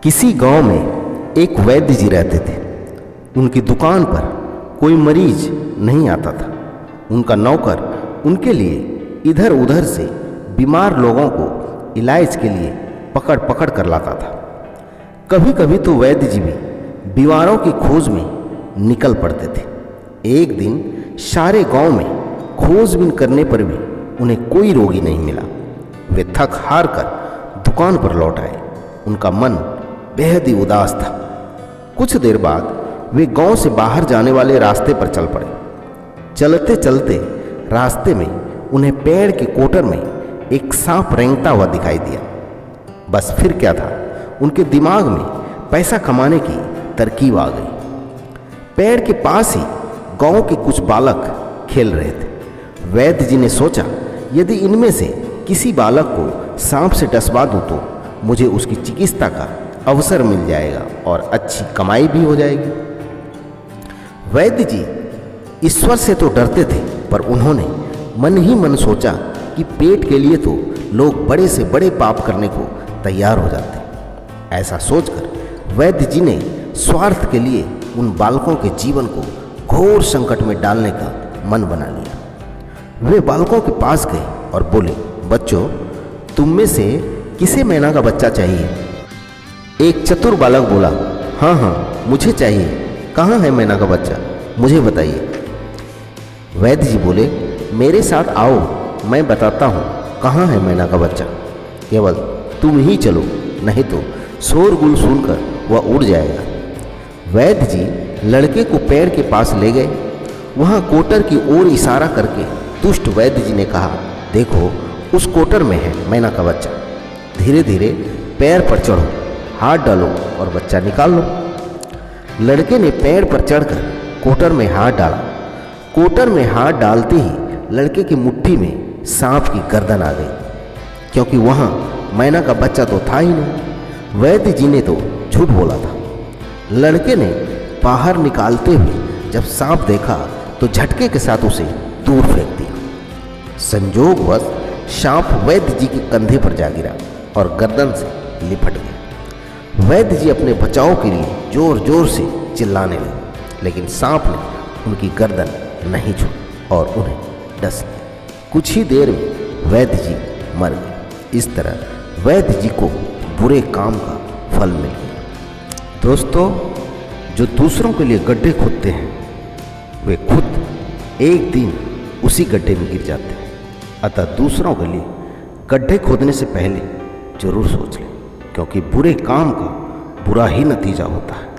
किसी गांव में एक वैद्य जी रहते थे। उनकी दुकान पर कोई मरीज नहीं आता था। उनका नौकर उनके लिए इधर उधर से बीमार लोगों को इलाज के लिए पकड़ पकड़ कर लाता था। कभी कभी तो वैद्य जी भी बीमारों की खोज में निकल पड़ते थे। एक दिन सारे गांव में खोजबीन करने पर भी उन्हें कोई रोगी नहीं मिला। वे थक हार कर दुकान पर लौट आए। उनका मन बेहद ही उदास था। कुछ देर बाद वे गांव से बाहर जाने वाले रास्ते पर चल पड़े। चलते चलते रास्ते में उन्हें पेड़ के कोटर में एक सांप रेंगता हुआ दिखाई दिया। बस फिर क्या था, उनके दिमाग में पैसा कमाने की तरकीब आ गई। पेड़ के पास ही गांव के कुछ बालक खेल रहे थे। वैद्य जी ने सोचा, यदि इनमें से किसी बालक को सांप से डसवा दूं तो मुझे उसकी चिकित्सा का अवसर मिल जाएगा और अच्छी कमाई भी हो जाएगी। वैद्य जी ईश्वर से तो डरते थे, पर उन्होंने मन ही मन सोचा कि पेट के लिए तो लोग बड़े से बड़े पाप करने को तैयार हो जाते। ऐसा सोचकर वैद्य जी ने स्वार्थ के लिए उन बालकों के जीवन को घोर संकट में डालने का मन बना लिया। वे बालकों के पास गए और बोले, बच्चों, तुम में से किसे मैना का बच्चा चाहिए? एक चतुर बालक बोला, हाँ हाँ मुझे चाहिए। कहाँ है मैना का बच्चा, मुझे बताइए। वैद्य जी बोले, मेरे साथ आओ, मैं बताता हूँ कहाँ है मैना का बच्चा। केवल तुम ही चलो, नहीं तो शोरगुल सुनकर वह उड़ जाएगा। वैद्य जी लड़के को पेड़ के पास ले गए। वहाँ कोटर की ओर इशारा करके दुष्ट वैद्य जी ने कहा, देखो उस कोटर में है मैना का बच्चा। धीरे धीरे पैर पर चढ़ो, हाथ डालो और बच्चा निकाल लो। लड़के ने पेड़ पर चढ़कर कोटर में हाथ डाला। कोटर में हाथ डालते ही लड़के की मुट्ठी में सांप की गर्दन आ गई, क्योंकि वहाँ मैना का बच्चा तो था ही नहीं। वैद्य जी ने तो झूठ बोला था। लड़के ने बाहर निकालते हुए जब सांप देखा तो झटके के साथ उसे दूर फेंक दिया। संयोगवश सांप वैद्य जी के कंधे पर जा गिरा और गर्दन से लिपट गया। वैद्य जी अपने बचाव के लिए जोर जोर से चिल्लाने लगे, लेकिन सांप ने उनकी गर्दन नहीं छोड़ी और उन्हें डस लिया। कुछ ही देर में वैद्य जी मर गए। इस तरह वैद्य जी को बुरे काम का फल मिल गया। दोस्तों, जो दूसरों के लिए गड्ढे खोदते हैं वे खुद एक दिन उसी गड्ढे में गिर जाते हैं। अतः दूसरों के लिए गड्ढे खोदने से पहले जरूर सोच लें, क्योंकि बुरे काम का बुरा ही नतीजा होता है।